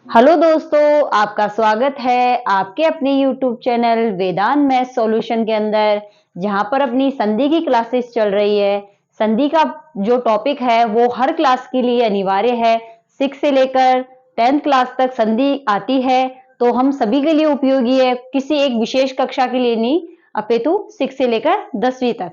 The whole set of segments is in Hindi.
हेलो दोस्तों, आपका स्वागत है आपके अपने YouTube चैनल वेदांत मैथ सॉल्यूशन के अंदर, जहां पर अपनी संधि की क्लासेस चल रही है। संधि का जो टॉपिक है वो हर क्लास के लिए अनिवार्य है। 6 से लेकर 10th क्लास तक संधि आती है, तो हम सभी के लिए उपयोगी है, किसी एक विशेष कक्षा के लिए नहीं, अपितु 6 से लेकर 10वीं तक।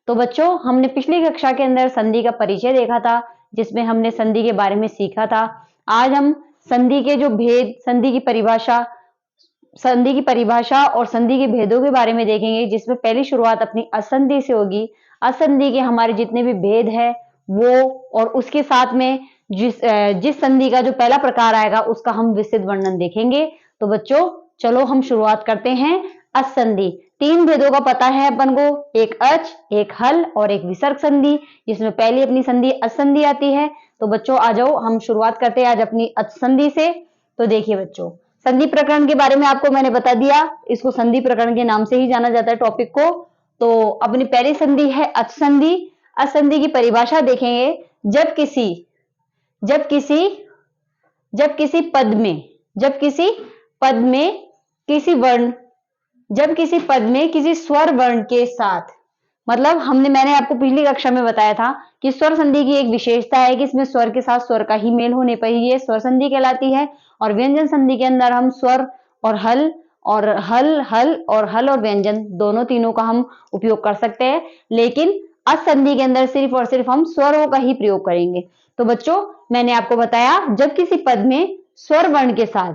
तो बच्चों, हमने पिछली कक्षा के अंदर संधि का परिचय देखा था, जिसमें हमने संधि के बारे में सीखा था। आज हम संधि के जो भेद, संधि की परिभाषा और संधि के भेदों के बारे में देखेंगे, जिसमें पहली शुरुआत अपनी असंधि से होगी। असंधि के हमारे जितने भी भेद है वो, और उसके साथ में जिस संधि का जो पहला प्रकार आएगा उसका हम विस्तृत वर्णन देखेंगे। तो बच्चों, चलो हम शुरुआत करते हैं। असंधि, 3 भेदों का पता है अपन को, एक अच, एक हल और एक विसर्ग संधि, जिसमें पहली अपनी संधि असंधि आती है। तो बच्चों आ जाओ, हम शुरुआत करते हैं आज अपनी संधि से। तो देखिए बच्चों, संधि प्रकरण के बारे में आपको मैंने बता दिया, इसको संधि प्रकरण के नाम से ही जाना जाता है टॉपिक को। तो अपनी पहली संधि है असंधि। असंधि की परिभाषा देखेंगे। जब किसी जब किसी जब किसी पद में जब किसी पद में किसी वर्ण जब किसी पद में किसी स्वर वर्ण के साथ, मतलब मैंने आपको पिछली कक्षा में बताया था कि स्वर संधि की एक विशेषता है कि इसमें स्वर के साथ स्वर का ही मेल होने पर ही ये स्वर संधि कहलाती है। और व्यंजन संधि के अंदर हम स्वर और हल और हल और व्यंजन दोनों तीनों का हम उपयोग कर सकते हैं, लेकिन असंधि के अंदर सिर्फ और सिर्फ हम स्वरों का ही प्रयोग करेंगे। तो बच्चों, मैंने आपको बताया, जब किसी पद में स्वर वर्ण के साथ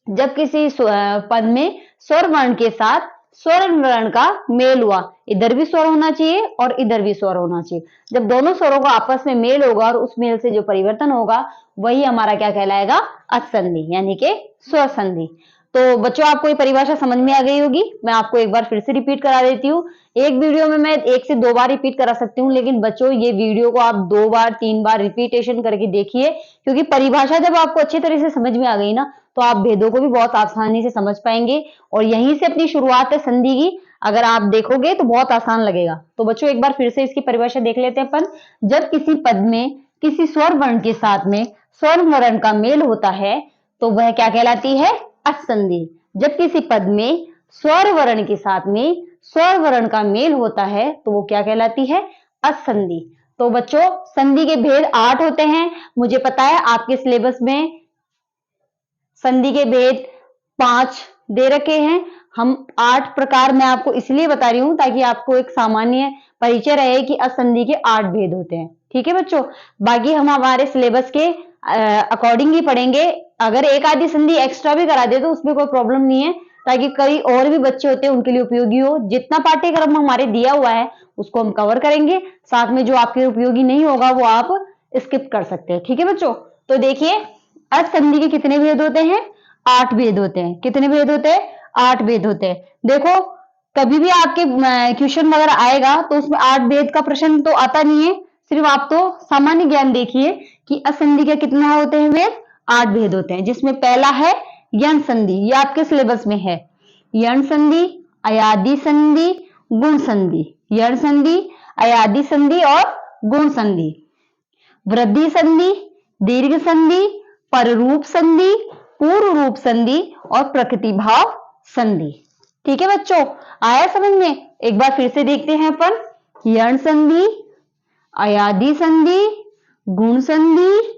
जब किसी पद में स्वर वर्ण के साथ स्वर वर्ण का मेल हुआ, इधर भी स्वर होना चाहिए और इधर भी स्वर होना चाहिए। जब दोनों स्वरों का आपस में मेल होगा और उस मेल से जो परिवर्तन होगा वही हमारा क्या कहलाएगा, असंधि, यानी कि स्वर संधि। तो बच्चों, आपको ये परिभाषा समझ में आ गई होगी। मैं आपको एक बार फिर से रिपीट करा देती हूँ। एक वीडियो में मैं 1 से 2 बार रिपीट करा सकती हूँ, लेकिन बच्चों ये वीडियो को आप 2 बार 3 बार रिपीटेशन करके देखिए, क्योंकि परिभाषा जब आपको अच्छी तरह से समझ में आ गई ना, तो आप भेदों को भी बहुत आसानी से समझ पाएंगे। और यहीं से अपनी शुरुआत है संधि की, अगर आप देखोगे तो बहुत आसान लगेगा। तो बच्चों, एक बार फिर से इसकी परिभाषा देख लेते हैं अपन। जब किसी पद में किसी स्वर वर्ण के साथ में स्वर वर्ण का मेल होता है तो वह क्या कहलाती है, असंधि। जब किसी पद में स्वर वर्ण के साथ में स्वर वर्ण का मेल होता है तो वो क्या कहलाती है, असंधि। तो बच्चों, संधि के भेद 8 होते हैं। मुझे पता है आपके सिलेबस में संधि के भेद 5 दे रखे हैं। हम 8 प्रकार मैं आपको इसलिए बता रही हूं ताकि आपको एक सामान्य परिचय रहे कि असंधि के 8 भेद होते हैं। ठीक है बच्चों, बाकी हम हमारे सिलेबस के अकॉर्डिंग ही पढ़ेंगे। अगर एक आधी संधि एक्स्ट्रा भी करा दे तो उसमें कोई प्रॉब्लम नहीं है, ताकि कई और भी बच्चे होते हैं उनके लिए उपयोगी हो। जितना पाठ्यक्रम हमारे दिया हुआ है उसको हम कवर करेंगे, साथ में जो आपके उपयोगी नहीं होगा वो आप स्किप कर सकते हैं। ठीक है बच्चों, तो देखिए, असंधि के कितने भेद होते हैं, 8 भेद होते हैं। कितने भेद होते हैं, 8 भेद होते हैं। देखो, कभी भी आपके क्वेश्चन वगैरह आएगा तो उसमें 8 भेद का प्रश्न तो आता नहीं है, सिर्फ आप तो सामान्य ज्ञान देखिए कि असंधि के कितना होते हैं भेद, 8 भेद होते हैं। जिसमें पहला है यण संधि, ये आपके सिलेबस में है। यण संधि, अयादि संधि, गुण संधि। यण संधि, अयादि संधि और गुण संधि। वृद्धि संधि, दीर्घ संधि, पररूप संधि, पूर्व रूप संधि और प्रकृति भाव संधि। ठीक है बच्चों, आया समझ में? एक बार फिर से देखते हैं अपन। यण संधि, अयादि संधि, गुण संधि,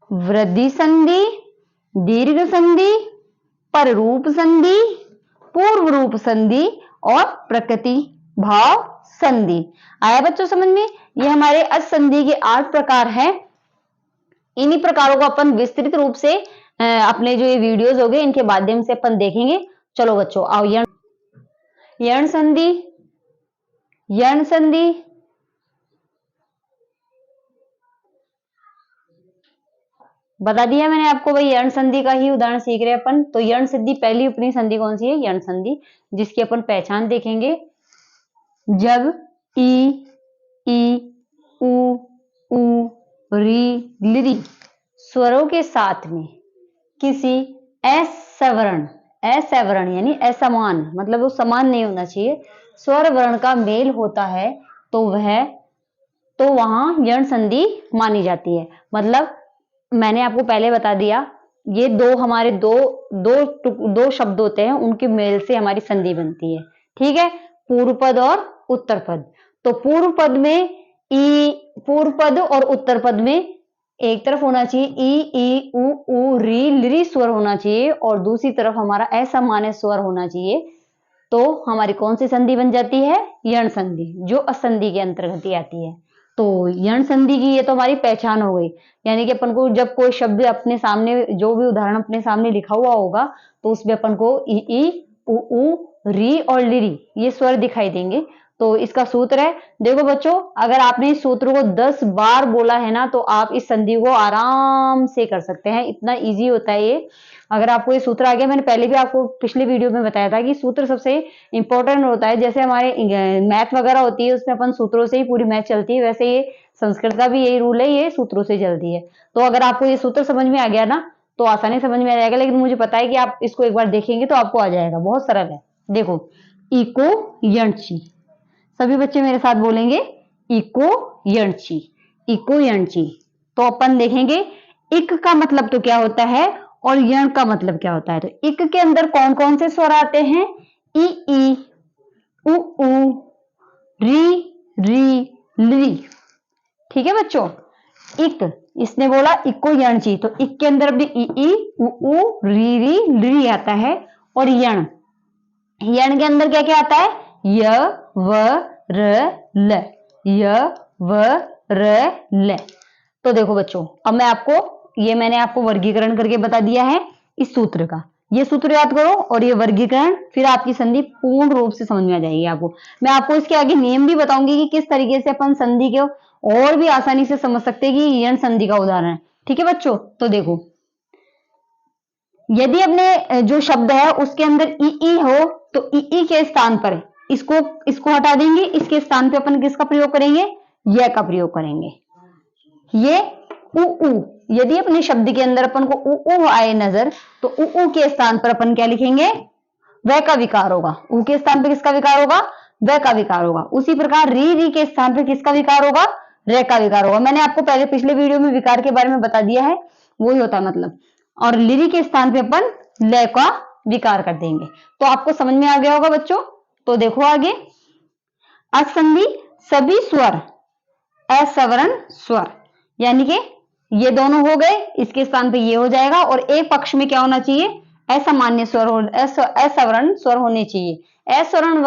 वृद्धि संधि, दीर्घ संधि, पररूप संधि, पूर्व रूप संधि और प्रकृति भाव संधि। आया बच्चों समझ में? ये हमारे असंधि के 8 प्रकार हैं। इन्हीं प्रकारों को अपन विस्तृत रूप से अपने जो ये वीडियोस हो गए इनके माध्यम से अपन देखेंगे। चलो बच्चों, आओ। यण संधि, यण संधि बता दिया मैंने आपको, भाई यण संधि का ही उदाहरण सीख रहे हैं अपन। तो यण संधि, पहली अपनी संधि कौन सी है, यण संधि, जिसकी अपन पहचान देखेंगे। जब ई, उ, री, लिरी स्वरों के साथ में किसी असवर्ण, असवर्ण यानी असमान, मतलब वो समान नहीं होना चाहिए, स्वर वर्ण का मेल होता है तो वहां यण संधि मानी जाती है। मतलब मैंने आपको पहले बता दिया ये दो हमारे दो दो शब्द होते हैं, उनके मेल से हमारी संधि बनती है। ठीक है, पूर्व पद और उत्तर पद। तो पूर्व पद में पूर्व पद और उत्तर पद में एक तरफ होना चाहिए ई उ री लिरी स्वर होना चाहिए और दूसरी तरफ हमारा असामान्य स्वर होना चाहिए। तो हमारी कौन सी संधि बन जाती है? यण संधि, जो असंधि के अंतर्गत ही आती है। तो यण संधि की ये तो हमारी पहचान हो गई। यानी कि अपन को जब कोई शब्द अपने सामने, जो भी उदाहरण अपने सामने लिखा हुआ होगा, तो उसमें अपन को ई उ री और लिरी ये स्वर दिखाई देंगे। तो इसका सूत्र है, देखो बच्चों, अगर आपने इस सूत्र को 10 बार बोला है ना, तो आप इस संधि को आराम से कर सकते हैं। इतना इजी होता है ये। अगर आपको ये सूत्र आ गया, मैंने पहले भी आपको पिछले वीडियो में बताया था कि सूत्र सबसे इंपॉर्टेंट होता है। जैसे हमारे मैथ वगैरह होती है, उसमें अपन सूत्रों से ही पूरी मैथ चलती है, वैसे ये संस्कृत का भी यही रूल है, ये सूत्रों से चलती है। तो अगर आपको ये सूत्र समझ में आ गया ना, तो आसानी समझ में आ जाएगा। लेकिन मुझे पता है कि आप इसको एक बार देखेंगे तो आपको आ जाएगा, बहुत सरल है। देखो, इको यणची, सभी बच्चे मेरे साथ बोलेंगे, इको यणची, इको यणची। तो अपन देखेंगे इक का मतलब तो क्या होता है और यण का मतलब क्या होता है। तो इक के अंदर कौन कौन से स्वर आते हैं? ई उ री री ली। ठीक है बच्चों, इक, इसने बोला इको यणची, तो इक के अंदर भी ई उ री ली आता है। और यण, यण के अंदर क्या क्या आता है? य व र ल, य व र ल। तो देखो बच्चों, अब मैं आपको मैंने आपको वर्गीकरण करके बता दिया है इस सूत्र का। ये सूत्र याद करो और ये वर्गीकरण, फिर आपकी संधि पूर्ण रूप से समझ में आ जाएगी आपको। मैं आपको इसके आगे नियम भी बताऊंगी कि किस तरीके से अपन संधि को और भी आसानी से समझ सकते हैं कि यण संधि का उदाहरण है। ठीक है बच्चों, तो देखो, यदि अपने जो शब्द है उसके अंदर ई हो, तो ई के स्थान पर इसको हटा देंगे, इसके स्थान पे अपन किसका प्रयोग करेंगे? य का प्रयोग करेंगे। ये उ, यदि अपने शब्द के अंदर अपन को उ आए नजर, तो उ के स्थान पर अपन क्या लिखेंगे? व का विकार होगा। उ के स्थान पर किसका विकार होगा? व का विकार होगा। उसी प्रकार री के स्थान पर किसका विकार होगा? र का विकार होगा। मैंने आपको पहले पिछले वीडियो में विकार के बारे में बता दिया है, वही होता है मतलब। और लिरी के स्थान पे अपन ल का विकार कर देंगे। तो आपको समझ में आ गया होगा बच्चों। तो देखो आगे, असंधि सभी स्वर असवर्ण स्वर, यानी कि ये दोनों हो गए, इसके स्थान पे ये हो जाएगा। और एक पक्ष में क्या होना चाहिए? असामान्य स्वर, असवर्ण स्वर होने चाहिए। असवर्ण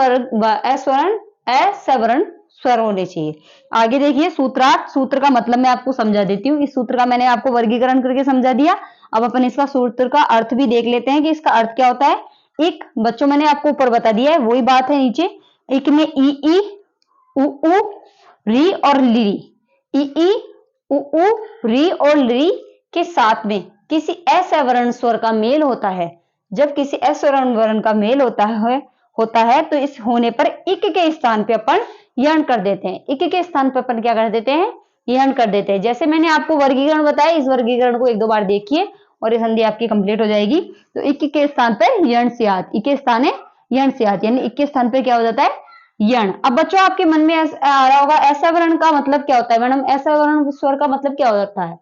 स्वर होने चाहिए। आगे देखिए सूत्रार्थ, सूत्र का मतलब मैं आपको समझा देती हूँ। इस सूत्र का मैंने आपको वर्गीकरण करके समझा दिया। अब अपन इसका सूत्र का अर्थ भी देख लेते हैं कि इसका अर्थ क्या होता है। एक, बच्चों मैंने आपको ऊपर बता दिया है, वही बात है नीचे। एक में ई उ री और लिरी, ई उ री और लिरी के साथ में किसी असवर्ण स्वर का मेल होता है। जब किसी असवर्ण वर्ण का मेल होता है तो इस होने पर इक के स्थान पे अपन यण कर देते हैं। इक के स्थान पर अपन क्या कर देते हैं? यण कर देते हैं। जैसे मैंने आपको वर्गीकरण बताया, इस वर्गीकरण को एक दो बार देखिए और ये संधि आपकी कंप्लीट हो जाएगी। तो इक के स्थान पर यण स्यात्, इक के स्थान है यण स्यात्, यानी इक के स्थान पर क्या हो जाता है? यण। अब बच्चों आपके मन में आ रहा होगा असवर्ण का मतलब क्या होता है? मैडम असवर्ण स्वर का मतलब क्या होता है?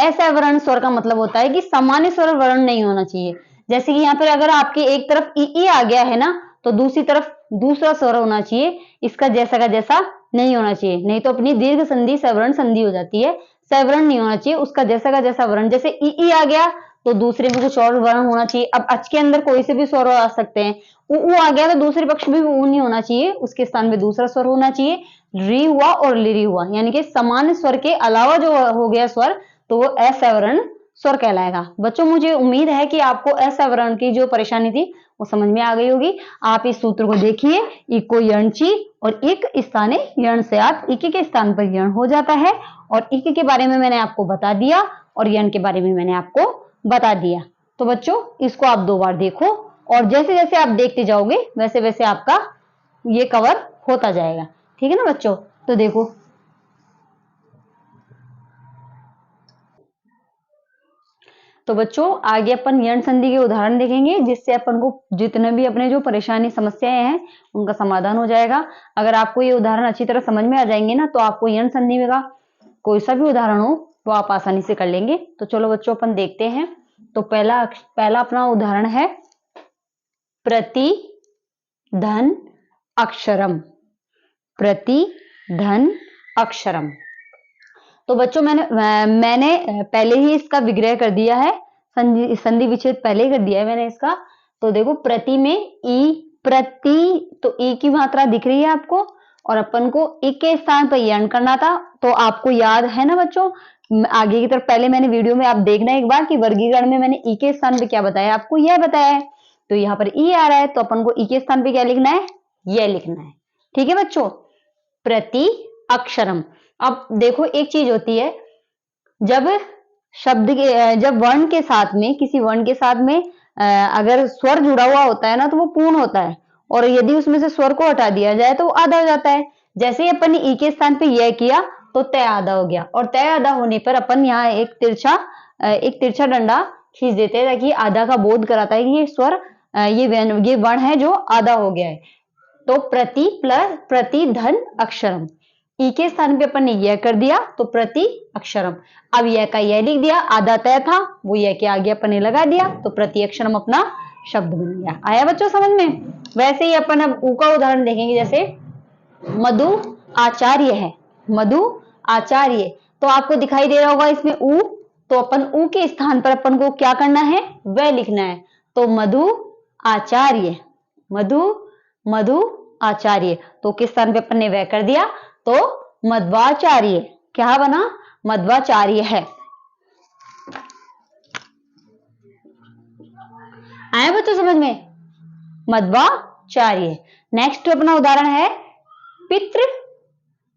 असवर्ण स्वर का मतलब होता है कि सामान्य स्वर वर्ण नहीं होना चाहिए। जैसे कि यहाँ पर अगर आपके एक तरफ ई आ गया है ना, तो दूसरी तरफ दूसरा स्वर होना चाहिए, इसका जैसा का जैसा नहीं होना चाहिए, नहीं तो अपनी दीर्घ संधि सवर्ण संधि हो जाती है। सवर्ण नहीं होना चाहिए, उसका जैसा का जैसा वर्ण। जैसे ई आ गया तो दूसरे में कुछ और वर्ण होना चाहिए। अब अच के अंदर कोई से भी स्वर आ सकते हैं। उ आ गया तो दूसरे पक्ष में भी ऊ नहीं होना चाहिए, उसके स्थान में दूसरा स्वर होना चाहिए। री हुआ और लिरी हुआ, यानी कि समान स्वर के अलावा जो हो गया स्वर, तो वो असवर्ण स्वर कहलाएगा। बच्चों मुझे उम्मीद है कि आपको असवर्ण की जो परेशानी थी वो समझ में आ गई होगी। आप इस सूत्र को देखिए, इको यणची और इक स्थाने यण स्यात्, इक के स्थान पर यण हो जाता है। और इक के बारे में मैंने आपको बता दिया और यण के बारे में मैंने आपको बता दिया। तो बच्चों इसको आप 2 बार देखो और जैसे जैसे आप देखते जाओगे वैसे वैसे आपका ये कवर होता जाएगा। ठीक है ना बच्चों? तो देखो, तो बच्चों आगे अपन यण संधि के उदाहरण देखेंगे, जिससे अपन को जितने भी अपने जो परेशानी समस्याएं हैं उनका समाधान हो जाएगा। अगर आपको ये उदाहरण अच्छी तरह समझ में आ जाएंगे ना, तो आपको यण संधि का कोई सा भी उदाहरण हो वो आप आसानी से कर लेंगे। तो चलो बच्चों अपन देखते हैं। तो पहला अपना उदाहरण है प्रति धन अक्षरम। प्रति धन अक्षरम। तो बच्चों मैंने पहले ही इसका विग्रह कर दिया है, संधि विच्छेद पहले ही कर दिया है मैंने इसका। तो देखो प्रति में ई, प्रति, तो ई की मात्रा दिख रही है आपको, और अपन को ई के स्थान पर यण करना था। तो आपको याद है ना बच्चों, आगे की तरफ पहले मैंने वीडियो में आप देखना एक बार कि वर्गीकरण में मैंने ई के स्थान पे क्या बताया, आपको यह बताया है। तो यहाँ पर ई आ रहा है, तो अपन को ई के स्थान पे क्या लिखना है, यह लिखना है। ठीक है बच्चों, प्रति अक्षरम। अब देखो एक चीज होती है, जब जब वर्ण के साथ में, किसी वर्ण के साथ में अगर स्वर जुड़ा हुआ होता है ना, तो वो पूर्ण होता है, और यदि उसमें से स्वर को हटा दिया जाए तो वो आधा हो जाता है। जैसे ही अपन ने ई के स्थान पे यह किया तो तय आधा हो गया, और तय आधा होने पर अपन यहाँ एक तिरछा डंडा खींच देते हैं, ताकि आधा का बोध कराता है कि ये स्वर ये वर्ण है जो आधा हो गया है। तो प्रति प्लस प्रति धन अक्षरम, ई के स्थान पे अपन ने यह कर दिया तो प्रति अक्षरम। अब यह का यह लिख दिया, आधा तय था वो यह के आगे अपन ने लगा दिया, तो प्रति अक्षरम अपना शब्द बन गया। आया बच्चों समझ में? वैसे ही अपन अब ऊ का उदाहरण देखेंगे। जैसे मधु आचार्य है, मधु आचार्य, तो आपको दिखाई दे रहा होगा इसमें ऊ, तो अपन ऊ के स्थान पर अपन को क्या करना है, वह लिखना है। तो मधु आचार्य, मधु आचार्य, तो किस स्थान पे अपन ने वह कर दिया, तो मध्वाचार्य। क्या बना, मध्वाचार्य है। आया बच्चों समझ में, मध्वाचार्य। नेक्स्ट अपना उदाहरण है पितृ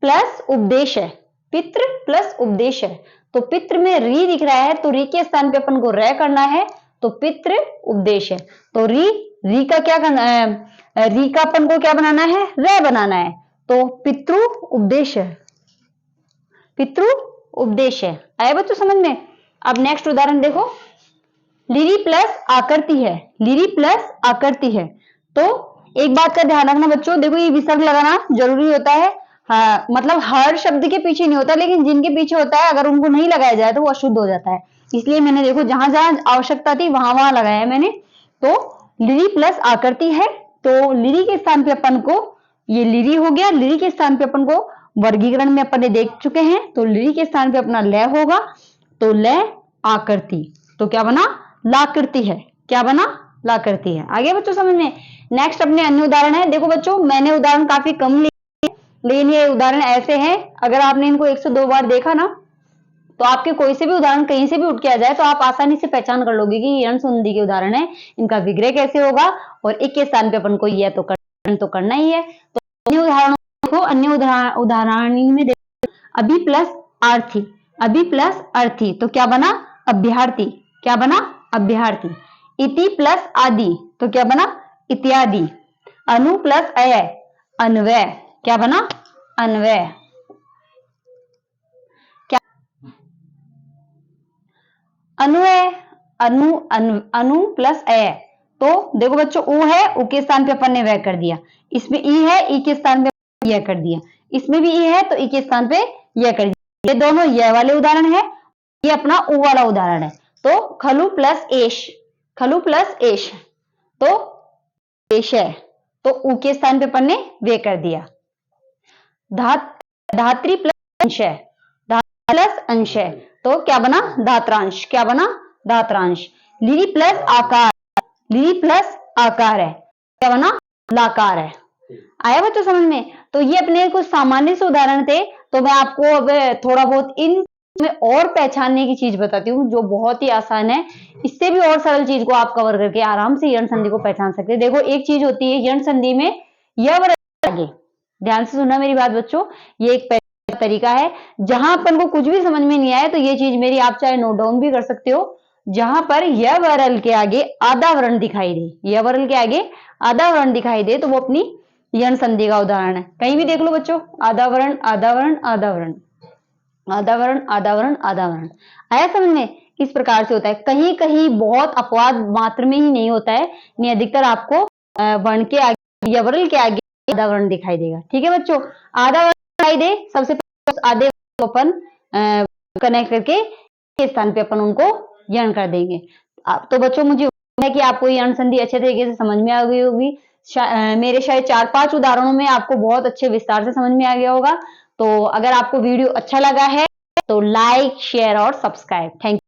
प्लस उपदेश है, पितृ प्लस उपदेश है। तो पितृ में री दिख रहा है, तो री के स्थान पे अपन को रे करना है, तो पितृ उपदेश है। तो री का क्या करना है, री का अपन को क्या बनाना है, रे बनाना है, तो पितृ उपदेश है, पितृ उपदेश है। आया बच्चों समझ में? अब नेक्स्ट उदाहरण देखो, लिरी प्लस आकृति है, लिरी प्लस आकृति है। तो एक बात का ध्यान रखना बच्चों, देखो ये विसर्ग लगाना जरूरी होता है। हाँ, मतलब हर शब्द के पीछे नहीं होता, लेकिन जिनके पीछे होता है अगर उनको नहीं लगाया जाए तो वो अशुद्ध हो जाता है। इसलिए मैंने देखो जहां जहां आवश्यकता थी वहां वहां लगाया है मैंने। तो लिरी प्लस आकृति है, तो लिरी के स्थान पे अपन को, ये लिरी हो गया, लिरी के स्थान पे अपन को वर्गीकरण में अपन ने देख चुके हैं, तो लिरी के स्थान पे अपना लय होगा, तो लय आकृति, तो क्या बना, लाकृति है। क्या बना, लाकृति है। आगे बच्चों समझ में? नेक्स्ट अपने अन्य उदाहरण है। देखो बच्चों मैंने उदाहरण काफी कम लिए, लेकिन ये उदाहरण ऐसे हैं, अगर आपने इनको 102 बार देखा ना, तो आपके कोई से भी उदाहरण कहीं से भी उठ के आ जाए तो आप आसानी से पहचान कर लोगे कि ये संधि के उदाहरण है, इनका विग्रह कैसे होगा, और एक के स्थान पे अपन को यह तो करना ही है। तो अन्य उदाहरणों को, अन्य उदाहरण में देखो, अभी प्लस आर्थी, अभी प्लस अर्थी, तो क्या बना, अभ्यार्थी। क्या बना, अभ्यार्थी। इति प्लस आदि, तो क्या बना, इत्यादि। अनु प्लस अय, अन्वय, क्या बना, अन्वय। क्या, अन्वय, अनु प्लस अय। तो देखो बच्चों उ है, उ के स्थान पे अपन ने वह कर दिया, इसमें ई है, ई के स्थान पे यह कर दिया, इसमें भी ई है तो ई के स्थान पे यह कर दिया। ये दोनों यह वाले उदाहरण है, ये अपना उ वाला उदाहरण है। तो खलु प्लस एश, खलु प्लस एश, तो एश है, तो उ के स्थान पे अपन ने वे कर दिया। धात्री प्लस अंश है, धात्री प्लस अंश है, तो क्या बना, धात्रांश। क्या बना, धात्रांश। लिरी प्लस आकार, लिरी प्लस आकार है, क्या बना, लाकार है। आया बच्चों समझ में? तो ये अपने कुछ सामान्य से उदाहरण थे। तो मैं आपको अब थोड़ा बहुत इन में और पहचानने की चीज बताती हूँ जो बहुत ही आसान है। इससे भी और सरल चीज को आप कवर करके आराम से यण संधि को पहचान सकते हैं। देखो एक चीज होती है यण संधि में य व आगे, ध्यान से सुनना मेरी बात बच्चों, ये एक तरीका है जहां अपन को कुछ भी समझ में नहीं आया तो ये चीज मेरी आप चाहे नोट डाउन भी कर सकते हो। जहां पर य वरल के आगे आधा वर्ण दिखाई दे, य वरल के आगे आधा वर्ण दिखाई दे, तो वो अपनी यण संधि का उदाहरण है। कहीं भी देख लो बच्चों, आधा वर्ण आधा वर्ण आधा वर्ण, आधा वर्ण आधा वर्ण आधा वर्ण। आया समझ में? इस प्रकार से होता है। कहीं कहीं बहुत अपवाद मात्र में ही नहीं होता है, नहीं अधिकतर आपको वर्ण के आगे या वरल के आगे आधा वर्ण दिखाई देगा। ठीक है बच्चों, आधा वर्ण दिखाई दे, सबसे पहले आधे अपन कनेक्ट करके के स्थान पे अपन उनको यण कर देंगे। तो बच्चों मुझे उम्मीद है कि आपको यण संधि अच्छे तरीके से समझ में आ गई होगी। मेरे शायद 4-5 उदाहरणों में आपको बहुत अच्छे विस्तार से समझ में आ गया होगा। तो अगर आपको वीडियो अच्छा लगा है तो लाइक, शेयर और सब्सक्राइब। थैंक